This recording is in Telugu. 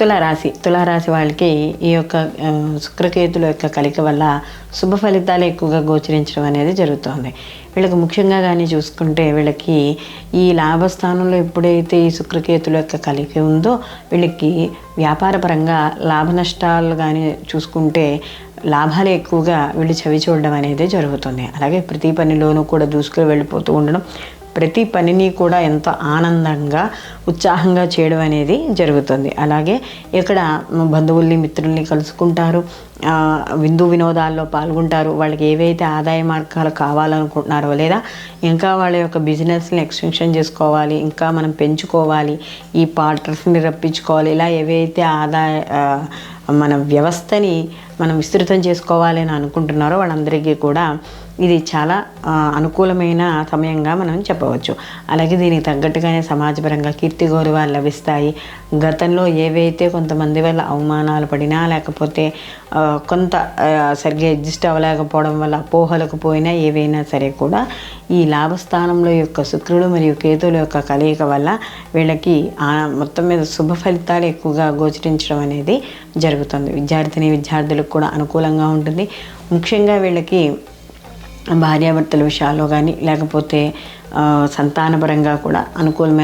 తులారాశి వాళ్ళకి ఈ యొక్క శుక్రకేతుల యొక్క కలయిక వల్ల శుభ ఫలితాలు ఎక్కువగా గోచరించడం అనేది జరుగుతుంది. వీళ్ళకి ముఖ్యంగా కానీ చూసుకుంటే వీళ్ళకి ఈ లాభస్థానంలో ఎప్పుడైతే ఈ శుక్రకేతుల యొక్క కలయిక ఉందో వీళ్ళకి వ్యాపారపరంగా లాభ నష్టాలు కానీ చూసుకుంటే లాభాలు ఎక్కువగా వీళ్ళు చవి చూడడం అనేది జరుగుతుంది. అలాగే ప్రతి పనిలోనూ కూడా దూసుకుని వెళ్ళిపోతూ ఉండడం, ప్రతి పనిని కూడా ఎంతో ఆనందంగా ఉత్సాహంగా చేయడం అనేది జరుగుతుంది. అలాగే ఇక్కడ బంధువుల్ని మిత్రుల్ని కలుసుకుంటారు, విందు వినోదాల్లో పాల్గొంటారు. వాళ్ళకి ఏవైతే ఆదాయ మార్గాలు కావాలనుకుంటున్నారో లేదా ఇంకా వాళ్ళ యొక్క బిజినెస్ని ఎక్స్టెన్షన్ చేసుకోవాలి, ఇంకా మనం పెంచుకోవాలి, ఈ పార్ట్నర్స్ని రప్పించుకోవాలి, ఇలా ఏవైతే మన వ్యవస్థని మనం విస్తృతం చేసుకోవాలి అని అనుకుంటున్నారో వాళ్ళందరికీ కూడా ఇది చాలా అనుకూలమైన సమయంగా మనం చెప్పవచ్చు. అలాగే దీనికి తగ్గట్టుగానే సమాజపరంగా కీర్తి గౌరవాలు లభిస్తాయి. గతంలో ఏవైతే కొంతమంది వల్ల అవమానాలు పడినా లేకపోతే కొంత సరిగ్గా అడ్జస్ట్ అవ్వలేకపోవడం వల్ల అపోహలకు పోయినా ఏవైనా సరే కూడా ఈ లాభస్థానంలో యొక్క శుక్రుడు మరియు కేతువుల యొక్క కలయిక వల్ల వీళ్ళకి మొత్తం మీద శుభ ఫలితాలు ఎక్కువగా గోచరించడం అనేది జరుగుతుంది. విద్యార్థులకు కూడా అనుకూలంగా ఉంటుంది. ముఖ్యంగా వీళ్ళకి భార్యాభర్తల విషయాల్లో కానీ లేకపోతే సంతానపరంగా కూడా అనుకూలమైన